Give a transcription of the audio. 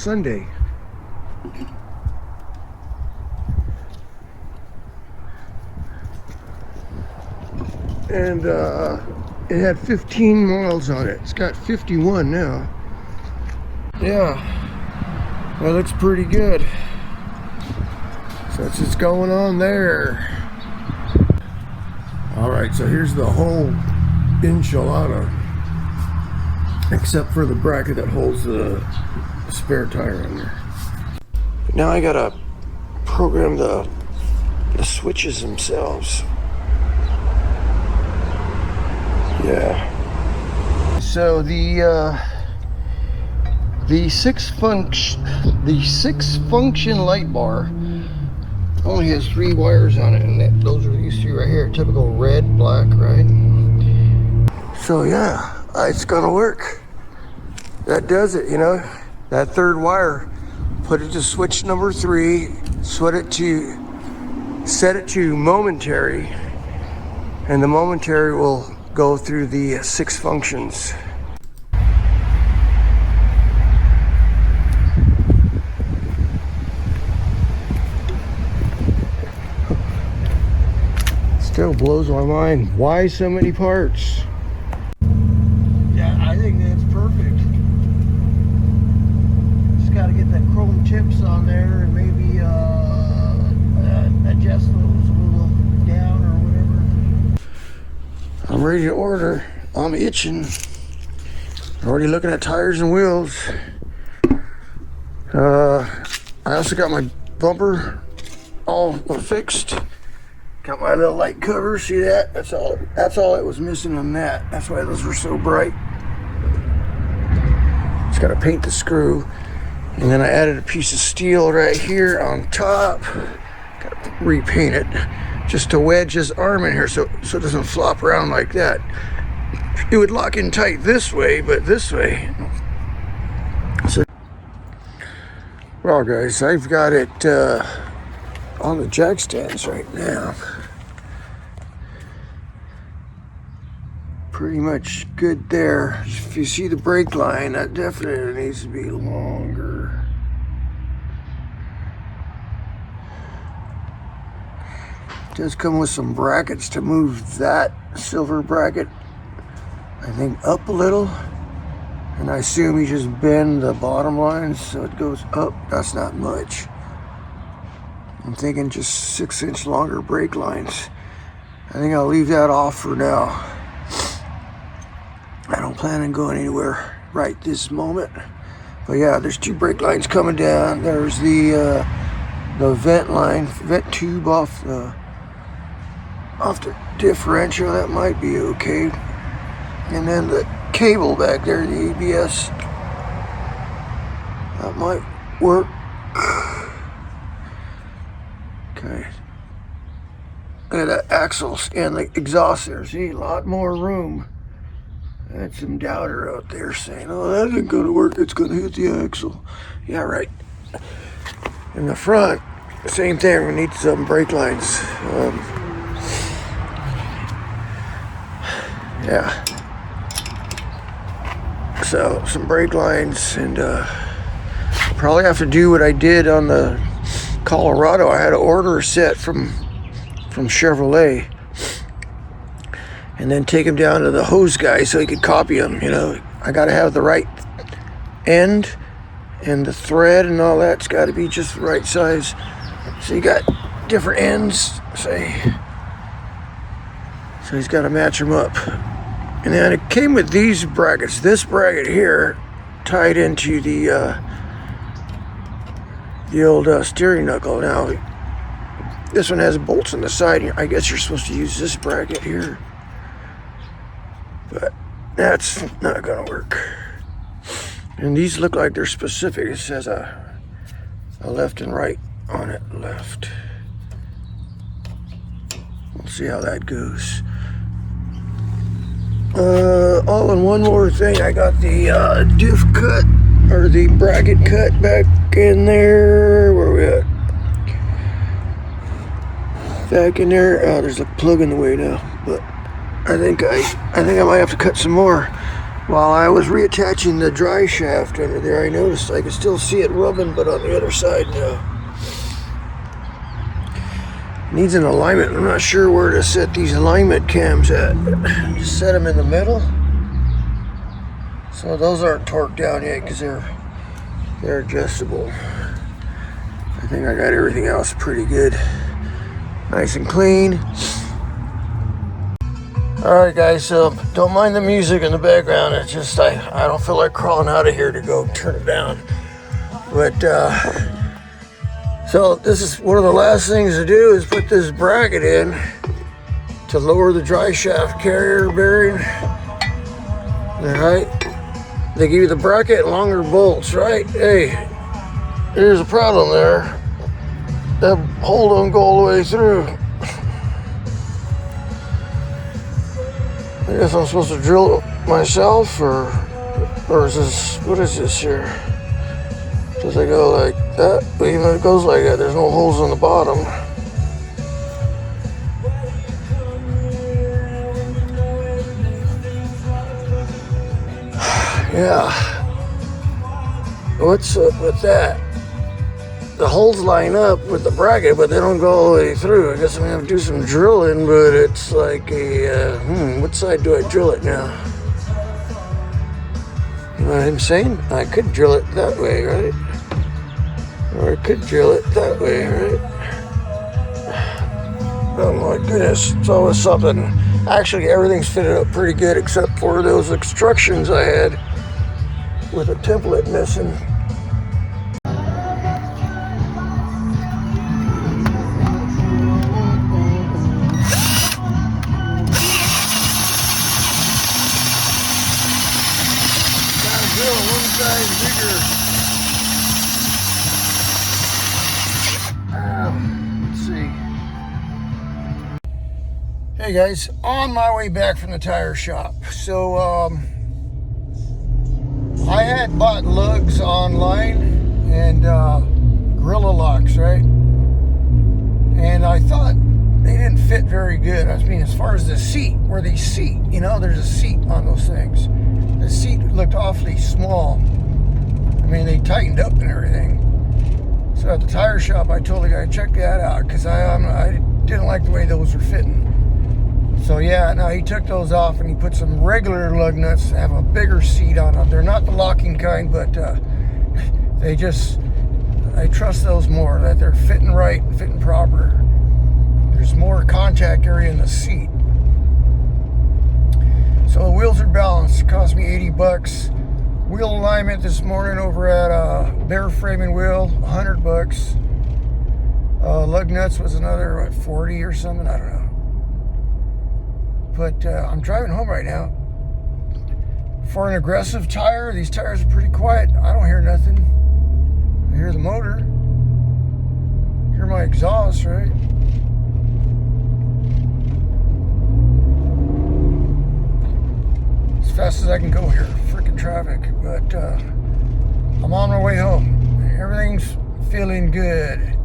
Sunday. And it had 15 miles on it. It's got 51 now. Yeah, that looks pretty good. So that's what's going on there. Alright, so here's the whole enchilada, except for the bracket that holds the spare tire in there. Now I gotta program the switches themselves. Yeah. So the six function light bar only has 3 wires on it, and those are these 3 right here. Typical red, black, right? So yeah, it's gonna work. That does it, you know. That 3rd wire, put it to switch number 3, set it to momentary, and the momentary will go through the 6 functions. Still blows my mind. Why so many parts? Yeah, I think that's perfect. Just got to get that chrome tips on there and maybe adjust those a little down or whatever. I'm ready to order. I'm itching. Already looking at tires and wheels. I also got my bumper all fixed. Got my little light cover. See that? That's all that was missing on that. That's why those were so bright. Just got to paint the screw, and then I added a piece of steel right here on top. Got to repaint it just to wedge his arm in here so it doesn't flop around like that. It would lock in tight this way, but this way. So, well, guys, I've got it on the jack stands right now. Pretty much good there. If you see the brake line, that definitely needs to be longer. It does come with some brackets to move that silver bracket, I think, up a little. And I assume you just bend the bottom line so it goes up. That's not much. I'm thinking just 6-inch longer brake lines. I think I'll leave that off for now. I don't plan on going anywhere right this moment. But yeah, there's 2 brake lines coming down. There's the vent tube off the differential. That might be okay. And then the cable back there, the ABS, that might work. Okay. Look at that axles and the exhaust there. See, a lot more room. I had some doubter out there saying, oh, that isn't going to work. It's going to hit the axle. Yeah, right. In the front, same thing. We need some brake lines. Yeah. So, some brake lines, and probably have to do what I did on the Colorado. I had to order a set from Chevrolet, and then take them down to the hose guy so he could copy them. You know, I got to have the right end, and the thread and all that's got to be just the right size. So you got different ends, say. So he's got to match them up. And then it came with these brackets. This bracket here tied into the old steering knuckle. Now, this one has bolts on the side. I guess you're supposed to use this bracket here, but that's not gonna work. And these look like they're specific. It says a left and right on it. Left. We'll see how that goes. Oh, and one more thing. I got the diff cut, or the bracket cut back in there. Where are we at? Back in there. Oh, there's a plug in the way now. But I think I might have to cut some more. While I was reattaching the dry shaft under there, I noticed I could still see it rubbing, but on the other side now. Needs an alignment. I'm not sure where to set these alignment cams at. Just set them in the middle. So those aren't torqued down yet because they're adjustable. I think I got everything else pretty good. Nice and clean. Alright guys, so don't mind the music in the background. It's just I don't feel like crawling out of here to go turn it down. But so this is one of the last things to do is put this bracket in to lower the dry shaft carrier bearing. Alright. They give you the bracket and longer bolts, right? Hey, here's a problem there. That hole don't go all the way through. I guess I'm supposed to drill it myself, or is this, what is this here? Does it go like that? But even if it goes like that, there's no holes on the bottom. Yeah. What's up with that? The holes line up with the bracket, but they don't go all the way through. I guess I'm gonna have to do some drilling, but it's like a, what side do I drill it now? You know what I'm saying? I could drill it that way, right? Or I could drill it that way, right? Oh my goodness, it's always something. Actually, everything's fitted up pretty good except for those instructions I had with a template missing. Let's see. Hey guys, on my way back from the tire shop. So I had bought lugs online and Gorilla locks, right? And I thought they didn't fit very good. I mean, as far as the seat, where they seat, you know, there's a seat on those things. The seat looked awfully small. I mean, they tightened up and everything. So at the tire shop, I told the guy, check that out, because I didn't like the way those were fitting. So yeah, now he took those off and he put some regular lug nuts that have a bigger seat on them. They're not the locking kind, but I trust those more, that they're fitting right, fitting proper. There's more contact area in the seat. So the wheels are balanced. It cost me $80. Wheel alignment this morning over at Bear Framing Wheel, $100. Lug nuts was another, what, 40 or something? I don't know. But I'm driving home right now. For an aggressive tire, these tires are pretty quiet. I don't hear nothing. I hear the motor. I hear my exhaust, right? As fast as I can go here. Freaking traffic. But I'm on my way home. Everything's feeling good.